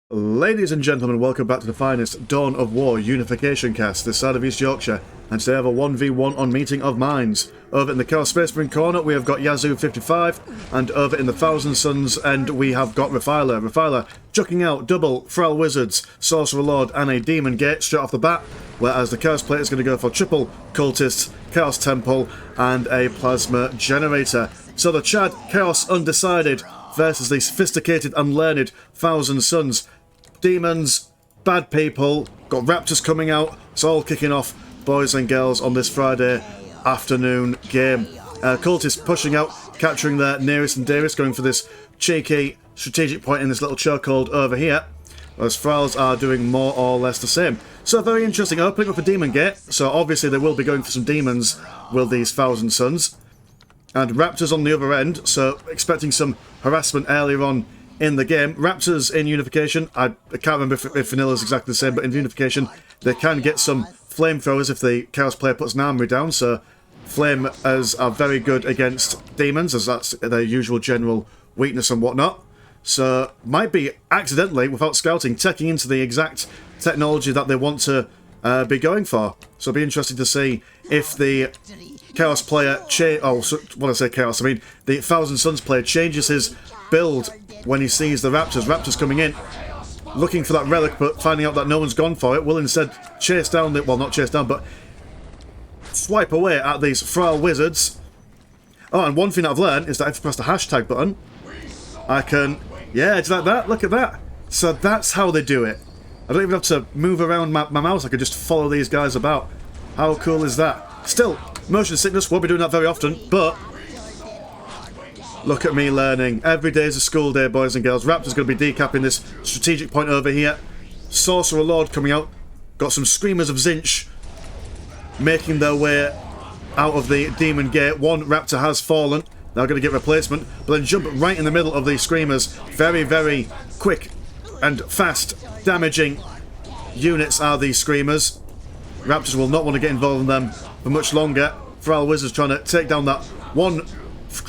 Ladies and gentlemen, welcome back to the finest Dawn of War Unification cast this side of East Yorkshire, and today I have a 1v1 on Meeting of Minds. Over in the Chaos Space Marine corner we have got Yazoo55, and over in the Thousand Suns end we have got Refiler. Refiler chucking out double Thrall Wizards, Sorcerer Lord and a Demon Gate straight off the bat, whereas the Chaos Plate is going to go for triple Cultists, Chaos Temple and a Plasma Generator. So the Chad Chaos Undecided versus the sophisticated unlearned Thousand Suns. Demons, bad people, got Raptors coming out. It's all kicking off, boys and girls, on this Friday afternoon game. Cultists pushing out, capturing their nearest and dearest, going for this cheeky strategic point in this little chokehold over here, whereas Thralls are doing more or less the same. So very interesting, opening up a Demon Gate, so obviously they will be going for some demons with these Thousand Suns. And Raptors on the other end, so expecting some harassment earlier on in the game. Raptors in Unification, I can't remember if Vanilla is exactly the same, but in Unification they can get some flamethrowers if the Chaos player puts an armory down, so flamers are very good against demons, as that's their usual general weakness and whatnot. So might be accidentally, without scouting, taking into the exact technology that they want to be going for. So it'll be interesting to see if the Chaos player when I say Chaos, I mean the Thousand Suns player changes his build when he sees the Raptors. Raptors coming in, looking for that relic, but finding out that no one's gone for it, will instead chase down the, well, not chase down, but swipe away at these Thrall Wizards. Oh, and one thing I've learned is that if I press the hashtag button, I can, yeah, it's like that, look at that. So that's how they do it. I don't even have to move around my mouse, I can just follow these guys about. How cool is that? Still, motion sickness, won't be doing that very often, but look at me learning. Every day is a school day, boys and girls. Raptor's going to be decapping this strategic point over here. Sorcerer Lord coming out. Got some Screamers of Zinch making their way out of the Demon Gate. One Raptor has fallen. Now going to get replacement, but then jump right in the middle of these Screamers. Very, very quick and fast damaging units are these Screamers. Raptors will not want to get involved in them for much longer. Thrall Wizards trying to take down that one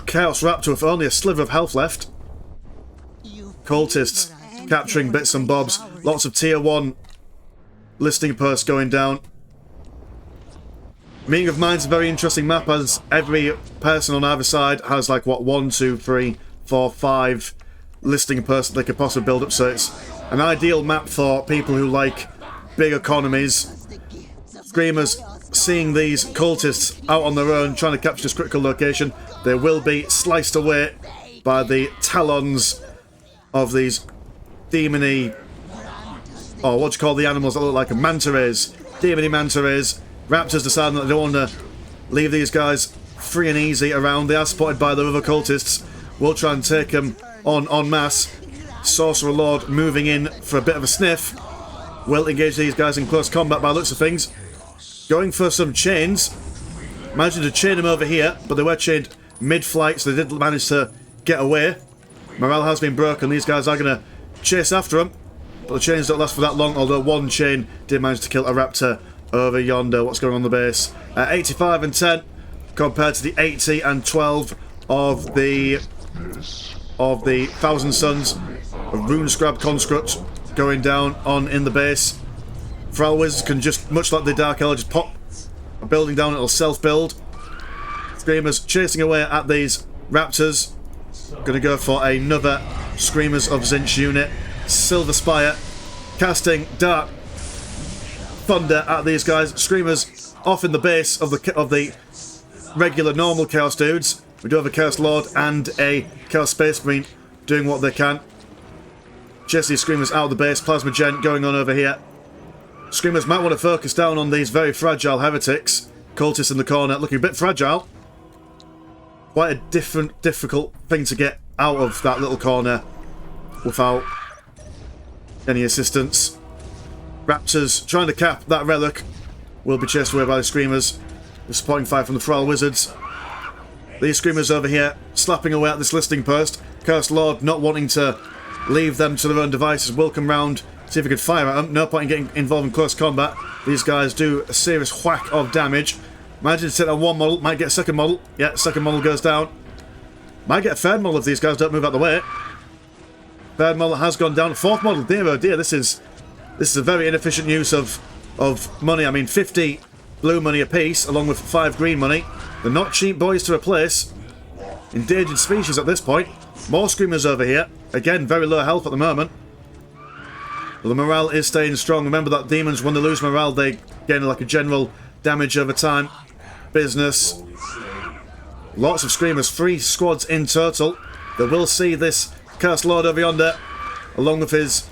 Chaos Raptor with only a sliver of health left. Cultists capturing bits and bobs. Lots of tier 1 listing posts going down. Meeting of Minds is a very interesting map, as every person on either side has like, what, 1, 2, 3, 4, 5 listing posts they could possibly build up, so it's an ideal map for people who like big economies. Screamers seeing these cultists out on their own, trying to capture this critical location. They will be sliced away by the talons of these demony, or what do you call the animals that look like a manta rays? Demony manta rays. Raptors deciding that they don't want to leave these guys free and easy around. They are supported by the other cultists. We'll try and take them on en masse. Sorcerer Lord moving in for a bit of a sniff. Will engage these guys in close combat by the looks of things. Going for some chains. Managing to chain them over here, but they were chained mid-flight, so they did manage to get away. Morale has been broken. These guys are going to chase after them, but the chains don't last for that long, although one chain did manage to kill a Raptor over yonder. What's going on the base? 85 and 10 compared to the 80 and 12 of the Thousand Suns. A Rune Scrab Construct going down on in the base. Thrall Wizards can just, much like the Dark Elder, just pop a building down, it'll self-build. Screamers chasing away at these Raptors. Gonna go for another Screamers of Zinch unit. Silver Spire casting Dark Thunder at these guys. Screamers off in the base of the regular normal Chaos dudes. We do have a Chaos Lord and a Chaos Space Marine doing what they can. Chase these Screamers out of the base. Plasma Gen going on over here. Screamers might want to focus down on these very fragile heretics. Cultists in the corner looking a bit fragile. Quite a difficult thing to get out of that little corner without any assistance. Raptors trying to cap that relic. Will be chased away by the Screamers. The supporting fire from the Thrall Wizards. These Screamers over here slapping away at this listing post. Chaos Lord not wanting to leave them to their own devices. Will come round, see if he could fire at them. No point in getting involved in close combat. These guys do a serious whack of damage. Imagine to take on one model, might get a second model. Yeah, second model goes down. Might get a third model if these guys don't move out the way. Third model has gone down. Fourth model, dear oh dear, this is a very inefficient use of money. I mean, 50 blue money apiece, along with 5 green money. They're not cheap boys to replace. Endangered species at this point. More screamers over here. Again, very low health at the moment. But the morale is staying strong. Remember that demons, when they lose morale, they gain like a general damage over time. Business. Lots of screamers. 3 squads in total. They will see this Chaos Lord over yonder, along with his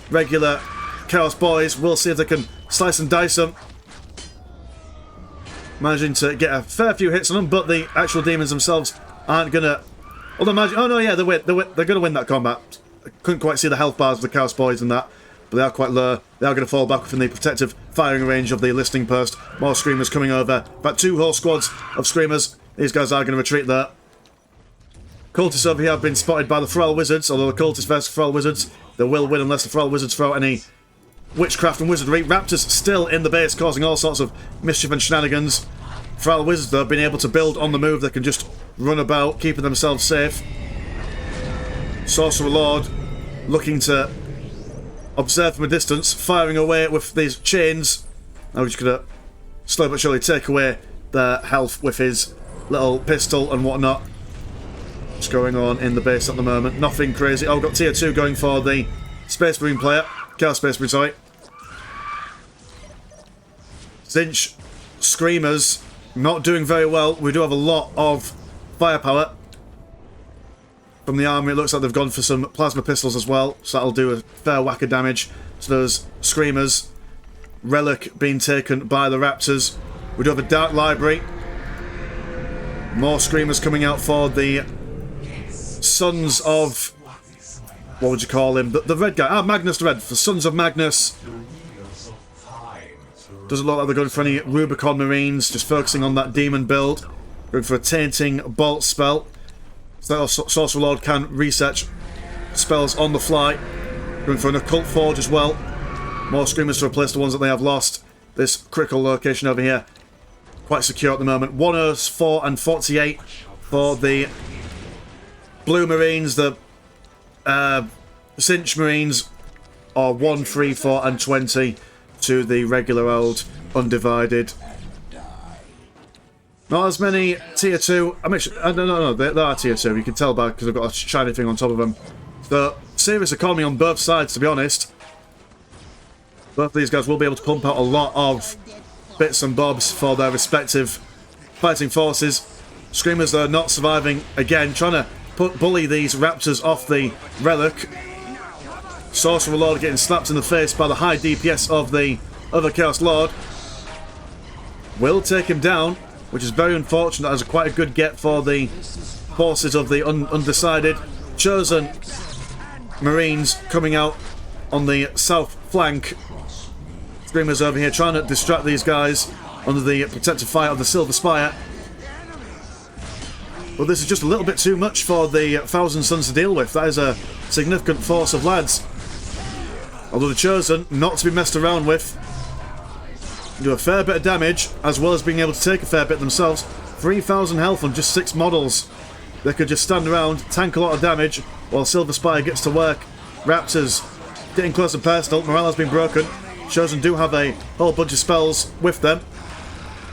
regular Chaos boys. We'll see if they can slice and dice them. Managing to get a fair few hits on them, but the actual demons themselves aren't gonna. Oh no, yeah, they're gonna win that combat. I couldn't quite see the health bars of the Chaos boys and that, but they are quite low. They are going to fall back within the protective firing range of the listing post. More screamers coming over. About 2 whole squads of screamers. These guys are going to retreat there. Cultists over here have been spotted by the Thrall Wizards, although the Cultists versus Thrall Wizards, they will win unless the Thrall Wizards throw any witchcraft and wizardry. Raptors still in the base, causing all sorts of mischief and shenanigans. Thrall Wizards, though, have been able to build on the move. They can just run about, keeping themselves safe. Sorcerer Lord looking to observe from a distance, firing away with these chains. Now we're just going to slowly but surely take away their health with his little pistol and whatnot. What's going on in the base at the moment? Nothing crazy. Oh, we've got tier 2 going for the Space Marine player. Chaos Space Marine, sorry. Zinch Screamers not doing very well. We do have a lot of firepower from the army. It looks like they've gone for some plasma pistols as well, so that'll do a fair whack of damage to those Screamers. Relic being taken by the Raptors. We do have a Dark Library. More Screamers coming out for the Sons of... what would you call him? The red guy. Magnus the Red. The Sons of Magnus. Doesn't look like they're going for any Rubicon Marines. Just focusing on that demon build. Going for a Tainting Bolt spell. So Sorcerer Lord can research spells on the fly. Going for an Occult Forge as well. More Screamers to replace the ones that they have lost. This critical location over here, quite secure at the moment. 104 and 48 for the Blue Marines. The Cinch Marines are 1, 3, 4 and 20 to the regular old Undivided. Not as many tier 2. I mean, no, they are tier 2. You can tell by because they've got a shiny thing on top of them. So, serious economy on both sides, to be honest. Both of these guys will be able to pump out a lot of bits and bobs for their respective fighting forces. Screamers, though, not surviving again, trying to bully these Raptors off the Relic. Sorcerer Lord getting slapped in the face by the high DPS of the other Chaos Lord. Will take him down, which is very unfortunate as quite a good get for the forces of the Undecided. Chosen Marines coming out on the south flank. Screamers over here trying to distract these guys under the protective fire of the Silver Spire. But this is just a little bit too much for the Thousand Sons to deal with. That is a significant force of lads. Although the Chosen, not to be messed around with, do a fair bit of damage, as well as being able to take a fair bit themselves. 3,000 health on just 6 models. They could just stand around, tank a lot of damage, while Silver Spire gets to work. Raptors getting close and personal. Morale has been broken. Chosen do have a whole bunch of spells with them.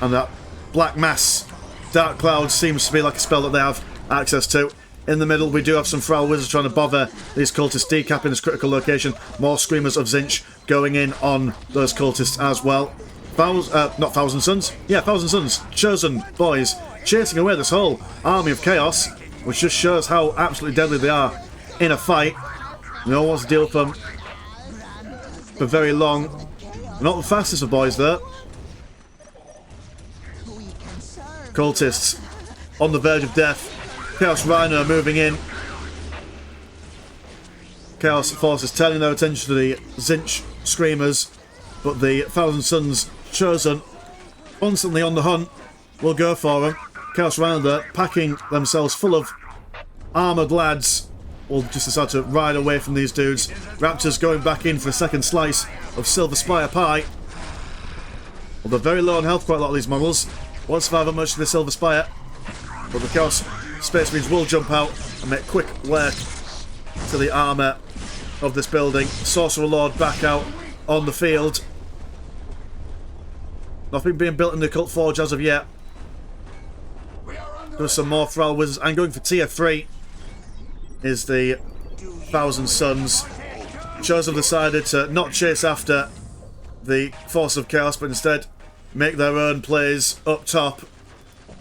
And that Black Mass, Dark Cloud seems to be like a spell that they have access to. In the middle, we do have some Thrall Wizards trying to bother these cultists, decapping this critical location. More Screamers of Zinch going in on those cultists as well. Not Thousand Sons. Yeah, Thousand Sons. Chosen boys chasing away this whole army of chaos, which just shows how absolutely deadly they are in a fight. No one wants to deal with them for very long. Not the fastest of boys, though. Cultists on the verge of death. Chaos Rhino moving in. Chaos forces turning their attention to the Zinch Screamers, but the Thousand Sons Chosen, constantly on the hunt, will go for them. Chaos Rhino there, packing themselves full of armoured lads, will just decide to ride away from these dudes. Raptors going back in for a second slice of Silver Spire pie. Although very low on health, quite a lot of these models. Won't survive much of the Silver Spire, but the Chaos Space Marines will jump out and make quick work to the armour of this building. Sorcerer Lord back out on the field. Nothing being built in the Occult Forge as of yet. There's some more Thrall Wizards. And going for tier 3 is the Thousand Suns. Chosen decided to not chase after the Force of Chaos, but instead make their own plays up top.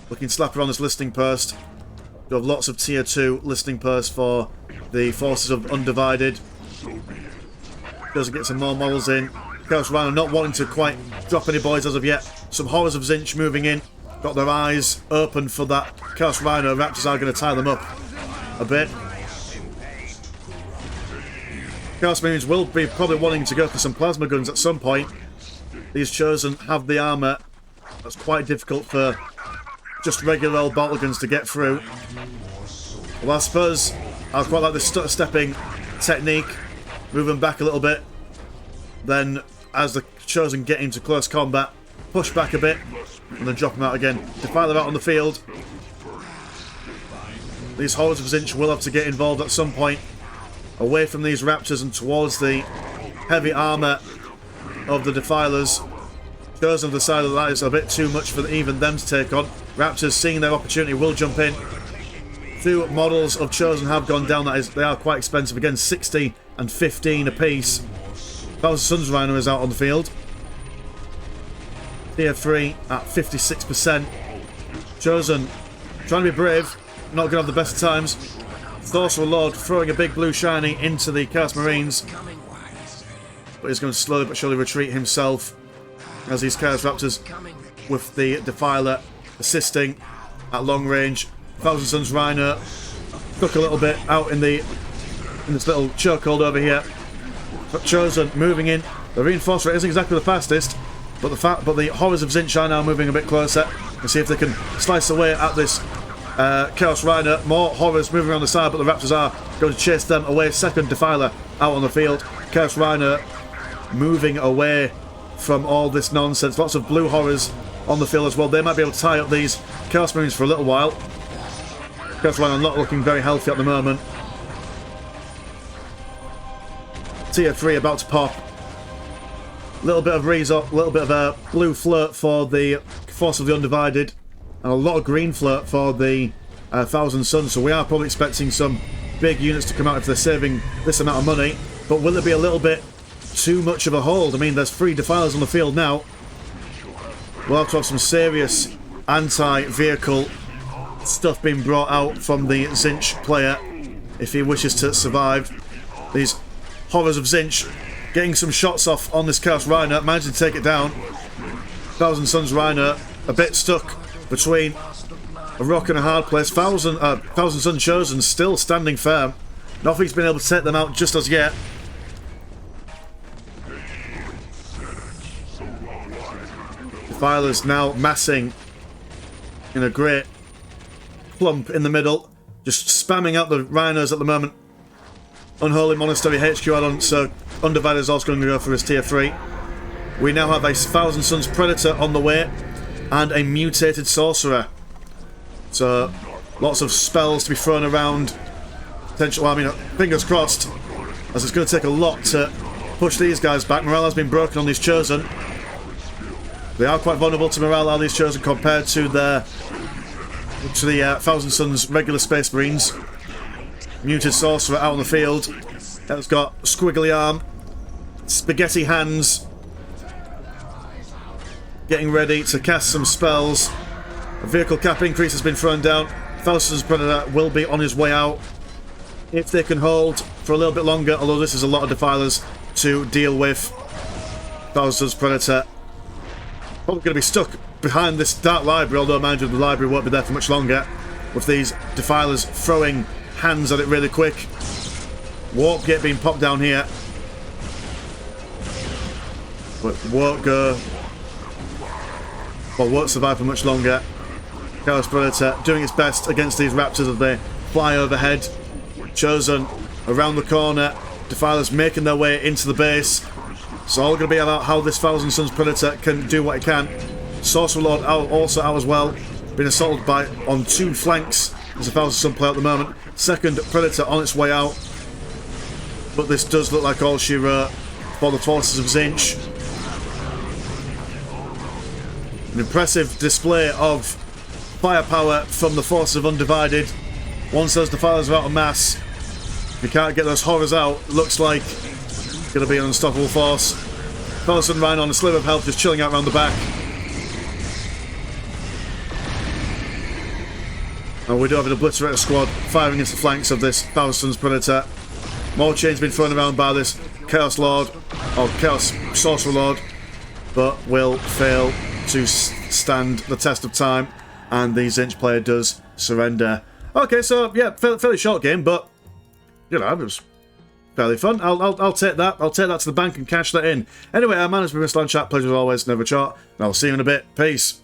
Looking slapper on this listing post. We have lots of tier 2 listing posts for the Forces of Undivided. Doesn't get some more models in. Chaos Rhino not wanting to quite drop any boys as of yet. Some Horrors of Zinch moving in. Got their eyes open for that Chaos Rhino. Raptors are going to tie them up a bit. Chaos Marines will be probably wanting to go for some plasma guns at some point. These Chosen have the armour. That's quite difficult for just regular old battle guns to get through. Well, I suppose I quite like this stepping technique. Moving back a little bit. Then, as the Chosen get into close combat, push back a bit, and then drop them out again. Defiler out on the field. These Horrors of Zinch will have to get involved at some point. Away from these Raptors and towards the heavy armour of the Defilers. Chosen have decided that is a bit too much for even them to take on. Raptors, seeing their opportunity, will jump in. 2 models of Chosen have gone down. That is, they are quite expensive. Again, 60 and 15 apiece. Thousand Suns Rhino is out on the field. Tier 3 at 56%. Chosen trying to be brave. Not going to have the best of times. Sorcerer Lord throwing a big blue shiny into the Chaos Marines. But he's going to slowly but surely retreat himself. As these Chaos Raptors with the Defiler assisting at long range. Thousand Suns Rhino stuck a little bit out in this little chokehold over here. But Chosen moving in. The Reinforcer isn't exactly the fastest, but the Horrors of Zinch are now moving a bit closer. And see if they can slice away at this Chaos Rhino. More Horrors moving around the side, but the Raptors are going to chase them away. Second Defiler out on the field. Chaos Rhino moving away from all this nonsense. Lots of blue Horrors on the field as well. They might be able to tie up these Chaos Marines for a little while. Chaos Rhino not looking very healthy at the moment. Tier 3 about to pop. Little bit of Rezop, little bit of a blue flirt for the Force of the Undivided, and a lot of green flirt for the Thousand Suns. So we are probably expecting some big units to come out if they're saving this amount of money. But will it be a little bit too much of a hold? I mean, there's 3 Defilers on the field now. We'll have to have some serious anti-vehicle stuff being brought out from the Zinch player if he wishes to survive. These Horrors of Zinch getting some shots off on this Chaos Rhino, managing to take it down. Thousand Suns Rhino a bit stuck between a rock and a hard place. Thousand Sun Chosen still standing firm. Nothing's been able to take them out just as yet. Defilers now massing in a great clump in the middle, just spamming out the Rhinos at the moment. Unholy Monastery HQ add-on, so Undivided is also going to go for his tier 3. We now have a Thousand Suns Predator on the way, and a mutated Sorcerer. So, lots of spells to be thrown around. Potential, well, I mean, fingers crossed, as it's going to take a lot to push these guys back. Morale has been broken on these Chosen. They are quite vulnerable to morale, are these Chosen, compared to the Thousand Suns regular Space Marines. Muted Sorcerer out on the field. That's got squiggly arm, spaghetti hands, getting ready to cast some spells. A vehicle cap increase has been thrown down. Thousand Predator will be on his way out if they can hold for a little bit longer, although this is a lot of Defilers to deal with. Thousand Predator probably going to be stuck behind this Dark Library, although mind you, the library won't be there for much longer, with these Defilers throwing hands at it really quick. Warp Gate being popped down here, but won't go, well, won't survive for much longer. Chaos Predator doing its best against these Raptors as they fly overhead. Chosen around the corner. Defilers making their way into the base. It's all going to be about how this Thousand Suns Predator can do what it can. Sorcerer Lord also out as well. Being assaulted on 2 flanks. There's a Thousand Sun player at the moment. Second Predator on its way out. but this does look like all she wrote for the forces of Zinch. An impressive display of firepower from the forces of Undivided. Once those defilers are out of mass, if you can't get those horrors out, looks like it's going to be an unstoppable force. Feliston Rhino on a sliver of health, just chilling out around the back. And we do have an Obliterator squad firing against the flanks of this Feliston's Predator. More chains being thrown around by this Chaos Lord, or Chaos Sorcerer Lord, but will fail to stand the test of time, and the Zinch player does surrender. Okay, so yeah, fairly short game, but you know, it was fairly fun. I'll take that. I'll take that to the bank and cash that in. Anyway, our man has been Mr. Chat. Pleasure as always, never chart. And I'll see you in a bit. Peace.